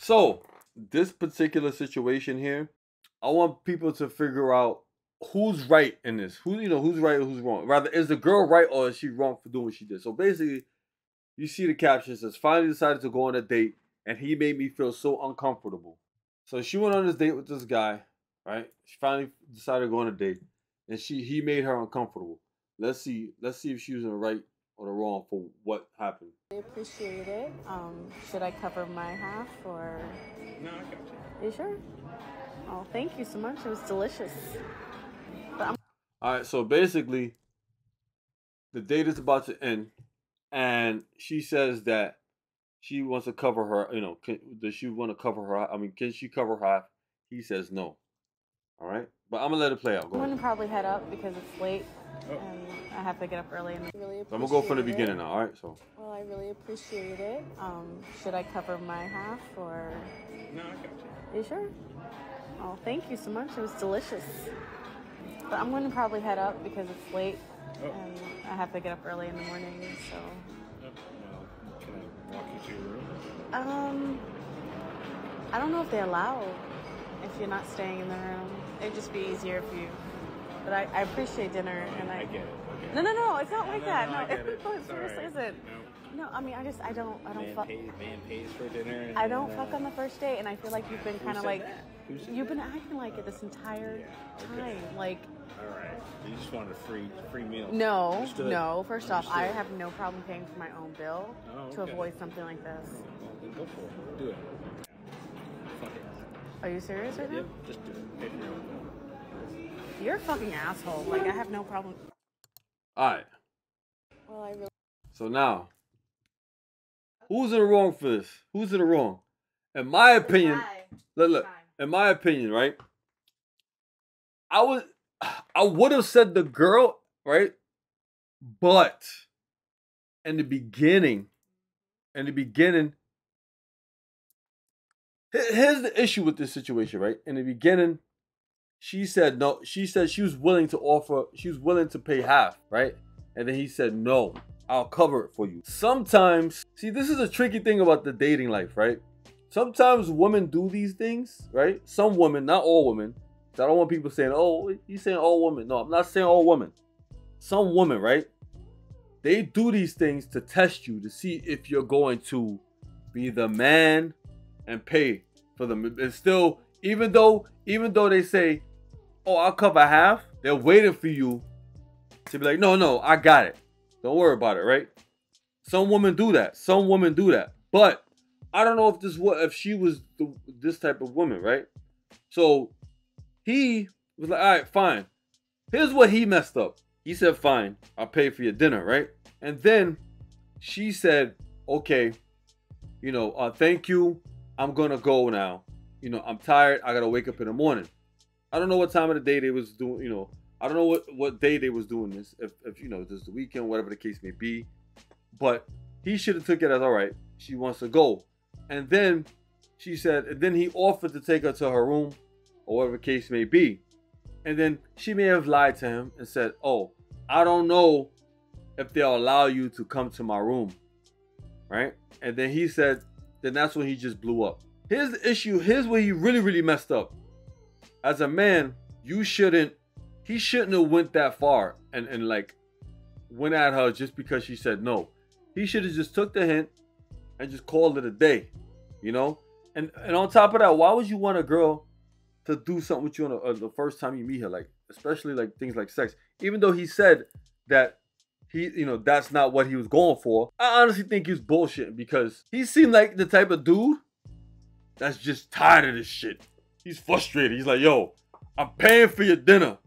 So, this particular situation here, I want people to figure out who's right in this. Who's right or who's wrong. Rather, is the girl right or is she wrong for doing what she did? So basically, you see the caption says, finally decided to go on a date and he made me feel so uncomfortable. So she went on this date with this guy, right? She finally decided to go on a date and he made her uncomfortable. Let's see if she was in the right or the wrong for what happened. I appreciate it. Should I cover my half or? No, I got you. You sure? Oh, thank you so much. It was delicious. All right, so basically, the date is about to end, and she says that she wants to cover her. Does she want to cover her? I mean, can she cover her half? He says no. All right, but I'm gonna let it play out. Go I'm ahead. gonna probably head up because it's late and I have to get up early. And So I'm gonna go from the beginning now. All right, so. Well, I really appreciate it. Should I cover my half or? No, I got you. You sure? Oh, thank you so much. It was delicious. But I'm gonna probably head up because it's late and I have to get up early in the morning. So. Well, can I walk you to your room? I don't know if they allow if you're not staying in the room. It'd just be easier if you. But I appreciate dinner and I get it. No, it's not like that. No, No, I get it. no, it It's seriously all right. isn't. No, I mean, I don't fuck. Man pays for dinner. I don't fuck on the first date, and I feel like you've been kind of like, you've been that? acting like it this entire okay. time. Like, All right. You just wanted a free meal. no. Understood. First off, I Understood. have no problem paying for my own bill Oh, to okay. avoid something like this. Well, then go for it. Do it. Fuck it. Are you serious right now? Yep. Just do it. Pay for your own bill. You're a fucking asshole. Like, I have no problem. All right. Well, I really. So now, who's in the wrong for this? Who's in the wrong? In my opinion, look. In my opinion, right? I would have said the girl, right? But in the beginning, here's the issue with this situation, right? In the beginning, she said no. She said she was willing to pay half, right? And then he said, no, I'll cover it for you. Sometimes, see, this is a tricky thing about the dating life, right? Sometimes women do these things, right? Some women, not all women. I don't want people saying, oh, he's saying all women. No, I'm not saying all women. Some women, right? They do these things to test you, to see if you're going to be the man and pay for them. And still, even though they say, oh, I'll cover half, they're waiting for you to be like, no, I got it. Don't worry about it, right? Some women do that. But I don't know if she was this type of woman, right? So he was like, all right, fine. Here's what he messed up. He said, fine, I'll pay for your dinner, right? And then she said, okay, thank you. I'm gonna go now. I'm tired. I gotta wake up in the morning. I don't know what time of the day they was doing, I don't know what day they was doing this. If this is the weekend, whatever the case may be. But he should have took it as, all right, she wants to go. And then she said, and then he offered to take her to her room or whatever the case may be. And then she may have lied to him and said, oh, I don't know if they'll allow you to come to my room. Right? And then he said, then that's when he just blew up. Here's the issue. Here's where he really, really messed up. As a man, he shouldn't have went that far and like went at her just because she said no. He should have just took the hint and just called it a day, And on top of that, why would you want a girl to do something with you on the first time you meet her, like especially like things like sex? Even though he said that that's not what he was going for, I honestly think he's bullshitting because he seemed like the type of dude that's just tired of this shit. He's frustrated. He's like, yo, I'm paying for your dinner.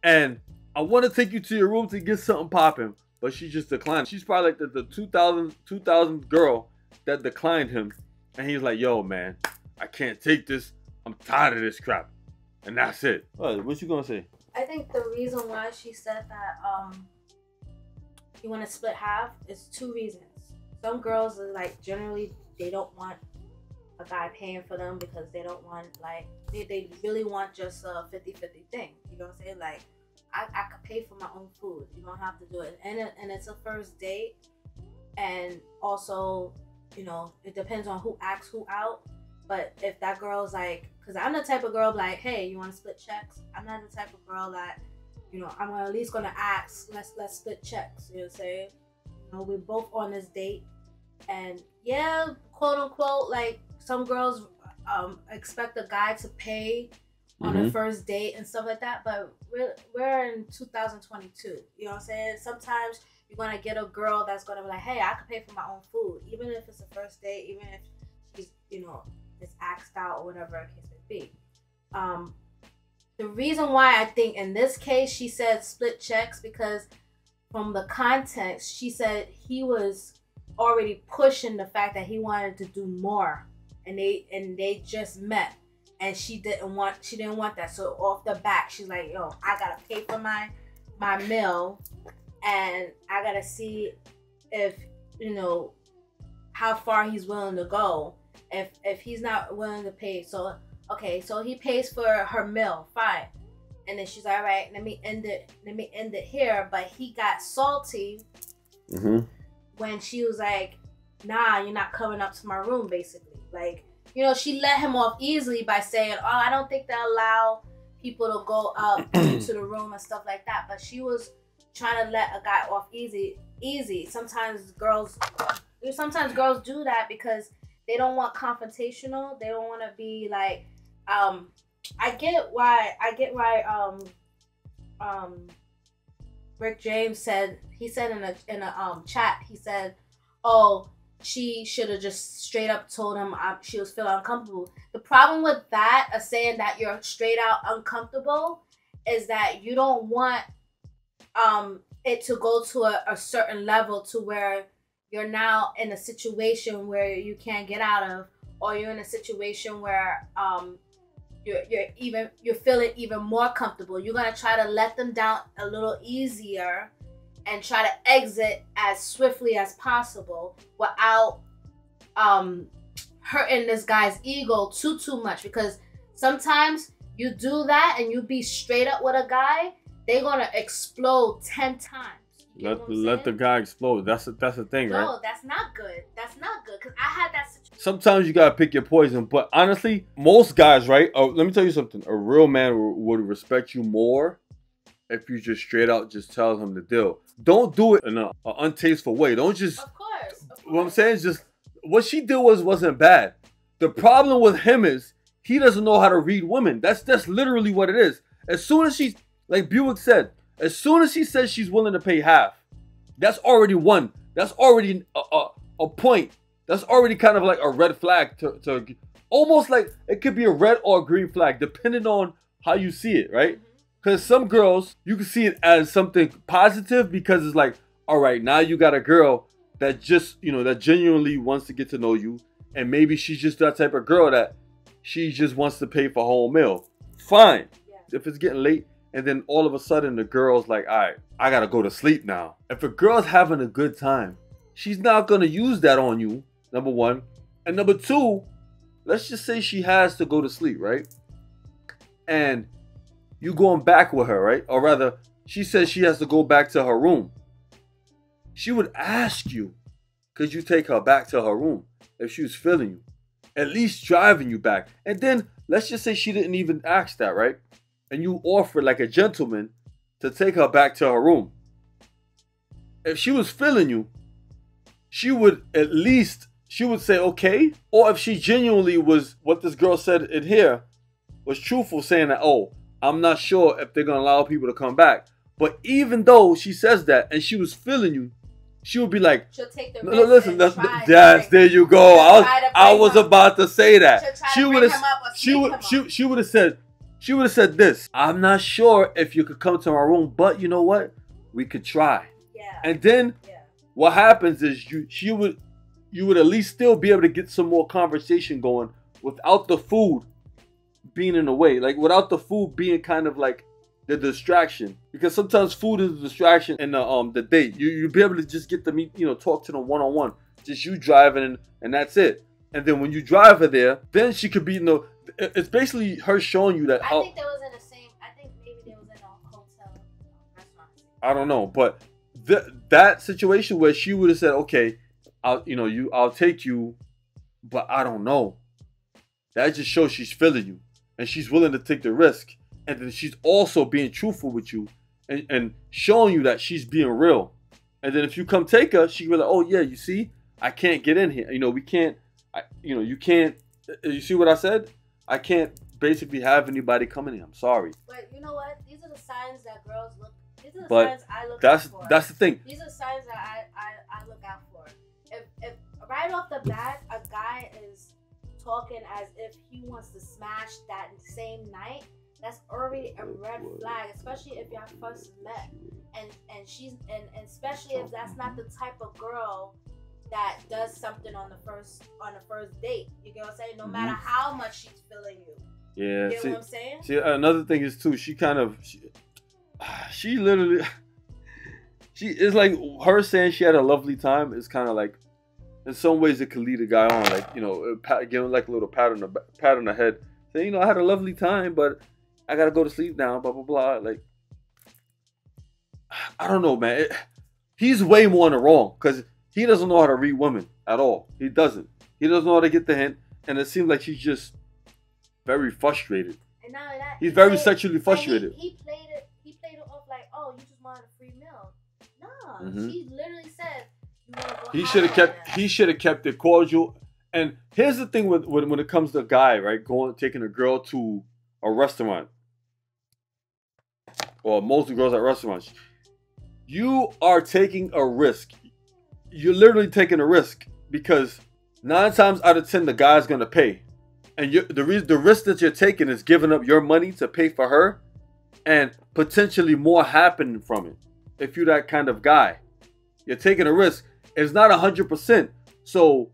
And I want to take you to your room to get something popping. But she just declined. She's probably like the 2000 girl that declined him. And he's like, yo, man, I can't take this. I'm tired of this crap. And that's it. What you gonna say? I think the reason why she said that you want to split half is two reasons. Some girls are like, generally, they don't want a guy paying for them because they don't want, like, they really want just a 50-50 thing. You know what I'm saying? Like, I could pay for my own food. You don't have to do it. And it's a first date. And also, you know, it depends on who asks who out. But if that girl's like, because I'm the type of girl like, hey, you want to split checks? I'm not the type of girl that, you know, I'm at least gonna ask, let's split checks. You know what I'm saying? You know, we're both on this date, and yeah, quote unquote, like some girls expect a guy to pay on a first date and stuff like that. But we're in 2022. You know what I'm saying? Sometimes you're gonna get a girl that's gonna be like, hey, I can pay for my own food, even if it's a first date, even if she's, you know, is axed out or whatever the case may be. The reason why I think in this case she said split checks, because from the context, she said he was already pushing the fact that he wanted to do more, and they just met, and she didn't want that. So off the back, she's like, yo, I gotta pay for my meal, and I gotta see if, you know, how far he's willing to go. If he's not willing to pay, so okay, so he pays for her meal, fine. And then she's like, all right, let me end it here. But he got salty when she was like, nah, you're not coming up to my room, basically. Like, you know, she let him off easily by saying, oh, I don't think they allow people to go up to the room and stuff like that. But she was trying to let a guy off easy. Sometimes girls do that because they don't want confrontational. They don't want to be like, I get why Rick James said, he said in a chat, he said, oh, she should have just straight up told him she was feeling uncomfortable. The problem with that, saying that you're straight out uncomfortable, is that you don't want it to go to a certain level to where you're now in a situation where you can't get out of, or you're in a situation where you're feeling even more comfortable. You're gonna try to let them down a little easier and try to exit as swiftly as possible without hurting this guy's ego too much. Because sometimes you do that and you be straight up with a guy, they're gonna explode 10 times. Let the guy explode. That's the thing, right? No, that's not good. That's not good, because I had that situation. Sometimes you gotta pick your poison. But honestly, most guys, right? Let me tell you something. A real man would respect you more if you just straight out just tell him the deal. Don't do it in an untasteful way. Don't just. Of course. What I'm saying is just what she did wasn't bad. The problem with him is he doesn't know how to read women. That's literally what it is. As soon as she's, like Buick said, as soon as she says she's willing to pay half, that's already one. That's already a point. That's already kind of like a red flag to almost like it could be a red or a green flag depending on how you see it, right? Because some girls, you can see it as something positive because it's like, all right, now you got a girl that just, you know, that genuinely wants to get to know you, and maybe she's just that type of girl that she just wants to pay for her own meal. Fine. Yeah. If it's getting late, and then all of a sudden the girl's like, all right, I gotta go to sleep now. If a girl's having a good time, she's not gonna use that on you, number one. And number two, let's just say she has to go to sleep, right? And you going back with her, right? Or rather, she says she has to go back to her room. She would ask you, could you take her back to her room if she was feeling you? At least driving you back. And then, let's just say she didn't even ask that, right? And you offered like a gentleman to take her back to her room. If she was feeling you, she would say okay. Or if she genuinely was, what this girl said in here, was truthful, saying that, oh, I'm not sure if they're going to allow people to come back. But even though she says that and she was feeling you, she would be like, she'll take the no, listen, there you go. I was about to say that. She would have said this. I'm not sure if you could come to my room, but you know what? We could try. Yeah. And then what happens is you would at least still be able to get some more conversation going without the food being in the way. Like without the food being kind of like the distraction. Because sometimes food is a distraction in the date. You'll be able to just get to meet, you know, talk to them one-on-one. Just you driving and that's it. And then when you drive her there, then she could be, you know, it's basically her showing you that. I think they was in the same. I think maybe they was in a hotel restaurant. I don't know, but that situation where she would have said, "Okay, I'll take you, but I don't know. That just shows she's feeling you and she's willing to take the risk. And then she's also being truthful with you and showing you that she's being real. And then if you come take her, she will be like, oh yeah, you see, I can't get in here. We can't, you can't, you see what I said? I can't basically have anybody come in here. I'm sorry. But you know what? These are the signs that girls look. These are the signs I look out for. That's the thing. These are signs that I look out for. If right off the bat a guy is talking as if he wants to smash that same night, that's already a red flag, especially if y'all first met, and she's and especially if that's not the type of girl that does something on the first date. You get what I'm saying? No matter how much she's feeling you. Yeah. You get what I'm saying? See, another thing is too, she literally, she is like, her saying she had a lovely time is kind of like, in some ways it could lead a guy on, like, give him like a little pat on the head, saying, I had a lovely time, but I gotta go to sleep now, blah blah blah. Like, I don't know, man. He's way more in the wrong because he doesn't know how to read women at all. He doesn't know how to get the hint, and it seems like she's just very frustrated. And not that, he's very sexually frustrated. He played it off like, oh, you just wanted a free meal. No, she literally said you want to go. He should have kept it cordial. And here's the thing when it comes to a guy, right, taking a girl to a restaurant, or most girls at restaurants, you are taking a risk. You're literally taking a risk because 9 times out of 10 the guy's gonna pay, and the risk that you're taking is giving up your money to pay for her, and potentially more happening from it. If you're that kind of guy, you're taking a risk. It's not 100%. So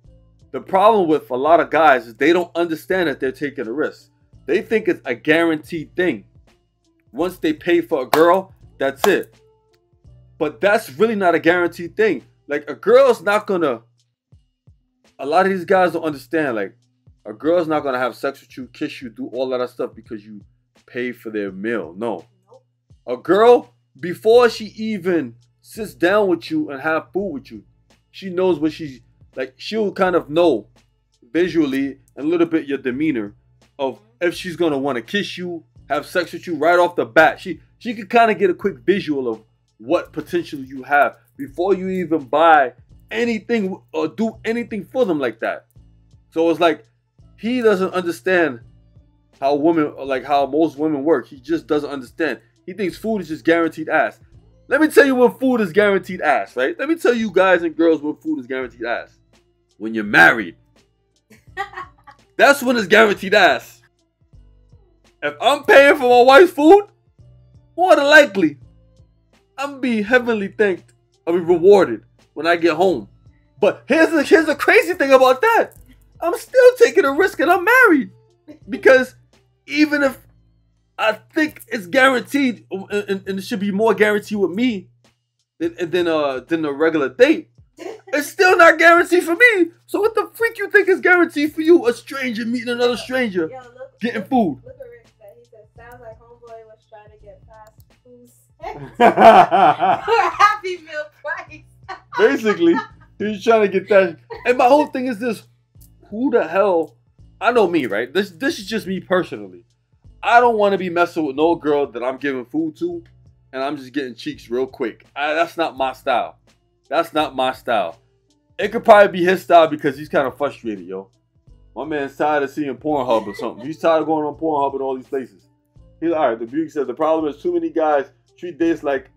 the problem with a lot of guys is they don't understand that they're taking a risk. They think it's a guaranteed thing. Once they pay for a girl, that's it. But that's really not a guaranteed thing. Like, a girl's not gonna, a lot of these guys don't understand, like, a girl's not gonna have sex with you, kiss you, do all that stuff because you pay for their meal. No. A girl, before she even sits down with you and have food with you, she knows what she's like. She'll kind of know visually and a little bit your demeanor of if she's gonna want to kiss you, have sex with you right off the bat. She could kind of get a quick visual of what potential you have before you even buy anything or do anything for them like that. So it's like he doesn't understand how most women work. He just doesn't understand. He thinks food is just guaranteed ass. Let me tell you when food is guaranteed ass, right? Let me tell you guys and girls when food is guaranteed ass. When you're married. That's when it's guaranteed ass. If I'm paying for my wife's food, more than likely, I'm gonna be heavenly thanked. I'll be rewarded when I get home. But here's the crazy thing about that. I'm still taking a risk and I'm married. Because even if I think it's guaranteed, and it should be more guaranteed with me than a regular date, it's still not guaranteed for me. So what the freak you think is guaranteed for you? A stranger meeting another stranger, getting food. Look at Rick. He said, sounds like homeboy was trying to get fast food for a Happy Meal price. Basically, he's trying to get that. And my whole thing is this: who the hell? I know me, right? This is just me personally. I don't want to be messing with no girl that I'm giving food to, and I'm just getting cheeks real quick. That's not my style. That's not my style. It could probably be his style because he's kind of frustrated, yo. My man's tired of seeing Pornhub or something. He's tired of going on Pornhub and all these places. He's all right. The beauty says the problem is too many guys treat dates like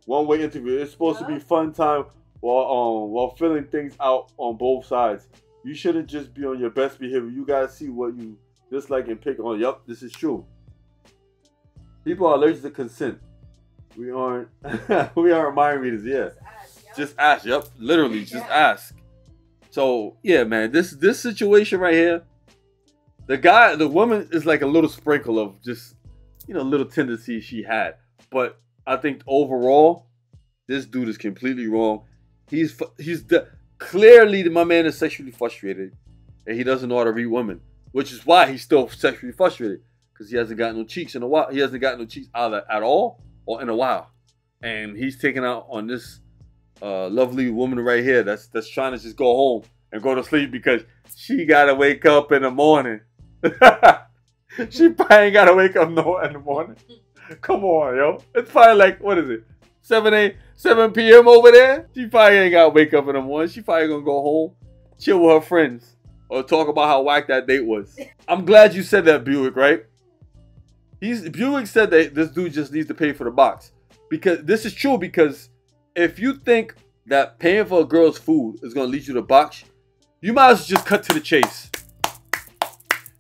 one-way interview. It's supposed to be fun time while filling things out on both sides. You shouldn't just be on your best behavior. You gotta see what you dislike and pick on. Yup, this is true. People are allergic to consent. We aren't mind readers, yeah. Just ask, yep. Literally, just ask. So, yeah, man, this situation right here, the woman is like a little sprinkle of just, little tendencies she had. But I think overall, this dude is completely wrong. Clearly, my man is sexually frustrated, and he doesn't know how to read women, which is why he's still sexually frustrated, because he hasn't gotten no cheeks in a while. He hasn't gotten no cheeks either at all or in a while, and he's taken out on this lovely woman right here that's trying to just go home and go to sleep because she gotta wake up in the morning. She probably ain't gotta wake up in the morning. Come on, yo. It's probably like, what is it? 7 p.m. over there? She probably ain't gotta wake up in the morning. She probably gonna go home, chill with her friends, or talk about how whack that date was. I'm glad you said that, Buick, right? Buick said that this dude just needs to pay for the box. Because this is true, because if you think that paying for a girl's food is gonna lead you to box, you might as well just cut to the chase.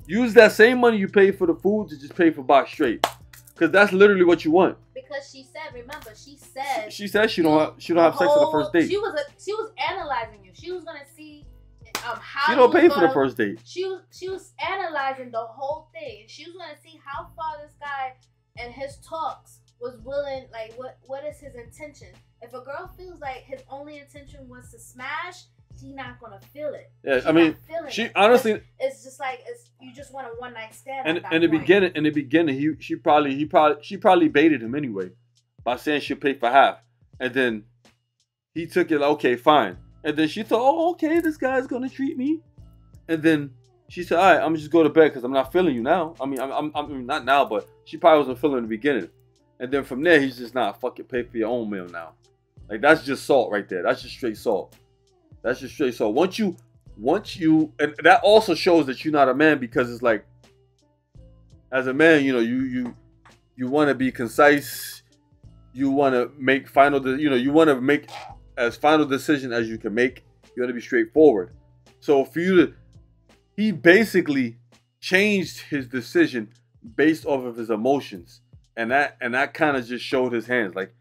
Use that same money you pay for the food to just pay for box straight. Because that's literally what you want. Because she said, remember, she said she don't have sex on the first date. She was analyzing you. She was gonna see how she don't pay for the first date. She was analyzing the whole thing. She was gonna see how far this guy and his talks was willing. Like, what is his intention? If a girl feels like his only intention was to smash, she's not gonna feel it. Yeah, I mean, she honestly, it's just like you just want a one night stand. And in the beginning, she probably baited him anyway by saying she'll pay for half, and then he took it like, okay, fine, and then she thought, oh, okay, this guy's gonna treat me, and then she said, all right, I'm just go to bed because I'm not feeling you now. I mean, I'm not now, but she probably wasn't feeling in the beginning, and then from there he's just not fucking pay for your own meal now. Like, that's just salt right there. That's just straight salt. That's just straight salt. Once you, and that also shows that you're not a man, because it's like, as a man, you know, you want to be concise. You want to make you want to make as final decision as you can make. You want to be straightforward. So for you to, he basically changed his decision based off of his emotions, and that kind of just showed his hands. Like,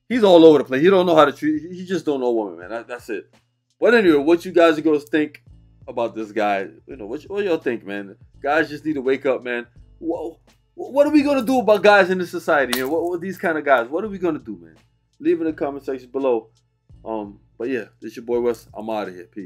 he's all over the place. He don't know how to treat. He just don't know women, man. That's it. But anyway, what you guys are going to think about this guy? You know, what y'all think, man? Guys just need to wake up, man. Whoa, what are we going to do about guys in this society? And what these kind of guys? What are we going to do, man? Leave in the comment section below. But yeah, this your boy Wes. I'm out of here. Peace.